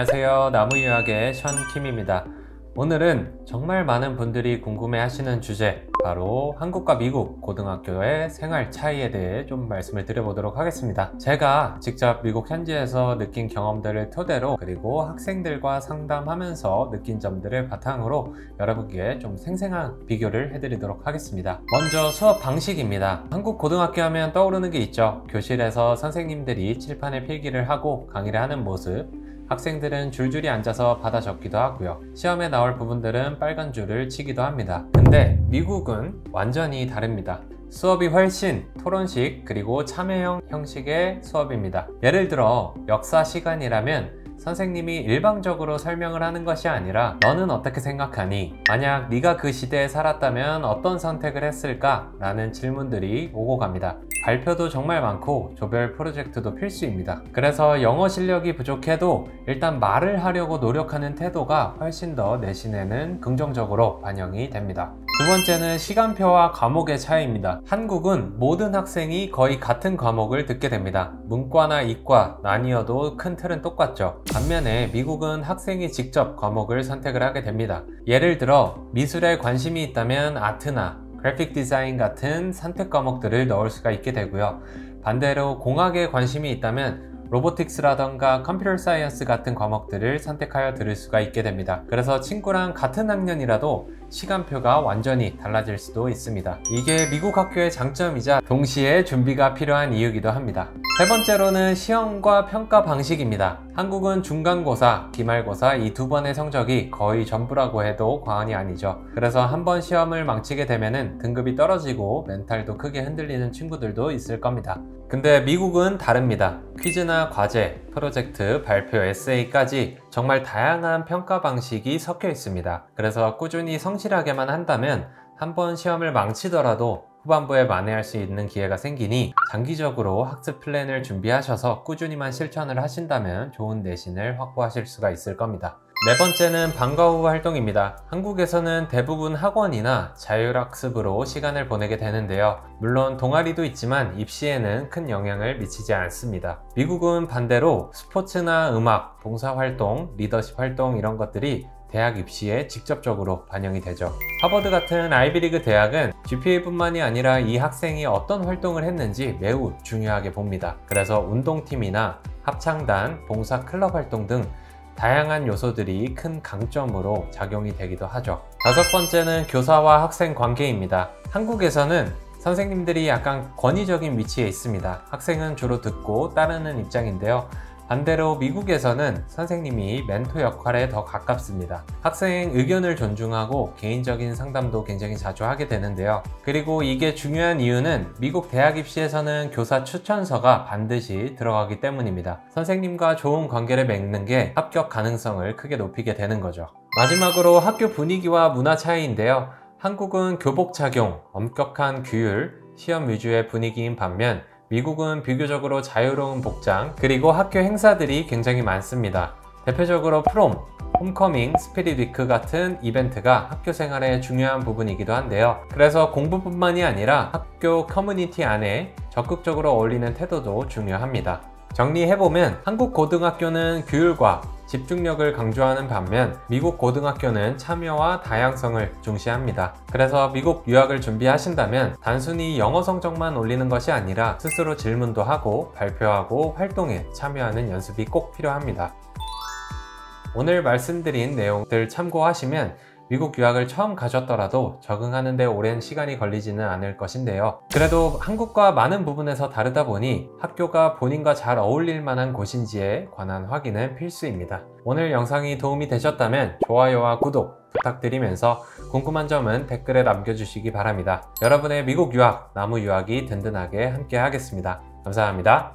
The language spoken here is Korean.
안녕하세요. 나무유학의 션킴입니다. 오늘은 정말 많은 분들이 궁금해 하시는 주제, 바로 한국과 미국 고등학교의 생활 차이에 대해 좀 말씀을 드려보도록 하겠습니다. 제가 직접 미국 현지에서 느낀 경험들을 토대로, 그리고 학생들과 상담하면서 느낀 점들을 바탕으로 여러분께 좀 생생한 비교를 해드리도록 하겠습니다. 먼저 수업 방식입니다. 한국 고등학교 하면 떠오르는 게 있죠. 교실에서 선생님들이 칠판에 필기를 하고 강의를 하는 모습, 학생들은 줄줄이 앉아서 받아 적기도 하고요. 시험에 나올 부분들은 빨간 줄을 치기도 합니다. 근데 미국은 완전히 다릅니다. 수업이 훨씬 토론식 그리고 참여형 형식의 수업입니다. 예를 들어 역사 시간이라면 선생님이 일방적으로 설명을 하는 것이 아니라 너는 어떻게 생각하니? 만약 네가 그 시대에 살았다면 어떤 선택을 했을까? 라는 질문들이 오고 갑니다. 발표도 정말 많고 조별 프로젝트도 필수입니다. 그래서 영어 실력이 부족해도 일단 말을 하려고 노력하는 태도가 훨씬 더 내신에는 긍정적으로 반영이 됩니다. 두 번째는 시간표와 과목의 차이입니다. 한국은 모든 학생이 거의 같은 과목을 듣게 됩니다. 문과나 이과 나뉘어도 큰 틀은 똑같죠. 반면에 미국은 학생이 직접 과목을 선택을 하게 됩니다. 예를 들어 미술에 관심이 있다면 아트나 그래픽 디자인 같은 선택 과목들을 넣을 수가 있게 되고요. 반대로 공학에 관심이 있다면 로보틱스라던가 컴퓨터 사이언스 같은 과목들을 선택하여 들을 수가 있게 됩니다. 그래서 친구랑 같은 학년이라도 시간표가 완전히 달라질 수도 있습니다. 이게 미국 학교의 장점이자 동시에 준비가 필요한 이유이기도 합니다. 세 번째로는 시험과 평가 방식입니다. 한국은 중간고사, 기말고사 이 두 번의 성적이 거의 전부라고 해도 과언이 아니죠. 그래서 한 번 시험을 망치게 되면은 등급이 떨어지고 멘탈도 크게 흔들리는 친구들도 있을 겁니다. 근데 미국은 다릅니다. 퀴즈나 과제, 프로젝트, 발표, 에세이까지 정말 다양한 평가 방식이 섞여 있습니다. 그래서 꾸준히 성실하게만 한다면 한 번 시험을 망치더라도 후반부에 만회할 수 있는 기회가 생기니 장기적으로 학습 플랜을 준비하셔서 꾸준히만 실천을 하신다면 좋은 내신을 확보하실 수가 있을 겁니다. 네 번째는 방과 후 활동입니다. 한국에서는 대부분 학원이나 자율학습으로 시간을 보내게 되는데요. 물론 동아리도 있지만 입시에는 큰 영향을 미치지 않습니다. 미국은 반대로 스포츠나 음악, 봉사활동, 리더십 활동 이런 것들이 대학 입시에 직접적으로 반영이 되죠. 하버드 같은 아이비리그 대학은 GPA뿐만이 아니라 이 학생이 어떤 활동을 했는지 매우 중요하게 봅니다. 그래서 운동팀이나 합창단, 봉사 클럽 활동 등 다양한 요소들이 큰 강점으로 작용이 되기도 하죠. 다섯 번째는 교사와 학생 관계입니다. 한국에서는 선생님들이 약간 권위적인 위치에 있습니다. 학생은 주로 듣고 따르는 입장인데요. 반대로 미국에서는 선생님이 멘토 역할에 더 가깝습니다. 학생 의견을 존중하고 개인적인 상담도 굉장히 자주 하게 되는데요. 그리고 이게 중요한 이유는 미국 대학 입시에서는 교사 추천서가 반드시 들어가기 때문입니다. 선생님과 좋은 관계를 맺는 게 합격 가능성을 크게 높이게 되는 거죠. 마지막으로 학교 분위기와 문화 차이인데요. 한국은 교복 착용, 엄격한 규율, 시험 위주의 분위기인 반면 미국은 비교적으로 자유로운 복장, 그리고 학교 행사들이 굉장히 많습니다. 대표적으로 프롬, 홈커밍, 스피릿 위크 같은 이벤트가 학교 생활의 중요한 부분이기도 한데요. 그래서 공부뿐만이 아니라 학교 커뮤니티 안에 적극적으로 어울리는 태도도 중요합니다. 정리해보면 한국 고등학교는 규율과 집중력을 강조하는 반면 미국 고등학교는 참여와 다양성을 중시합니다. 그래서 미국 유학을 준비하신다면 단순히 영어 성적만 올리는 것이 아니라 스스로 질문도 하고 발표하고 활동에 참여하는 연습이 꼭 필요합니다. 오늘 말씀드린 내용들 참고하시면 미국 유학을 처음 가셨더라도 적응하는 데 오랜 시간이 걸리지는 않을 것인데요. 그래도 한국과 많은 부분에서 다르다 보니 학교가 본인과 잘 어울릴 만한 곳인지에 관한 확인은 필수입니다. 오늘 영상이 도움이 되셨다면 좋아요와 구독 부탁드리면서 궁금한 점은 댓글에 남겨주시기 바랍니다. 여러분의 미국 유학, 나무 유학이 든든하게 함께 하겠습니다. 감사합니다.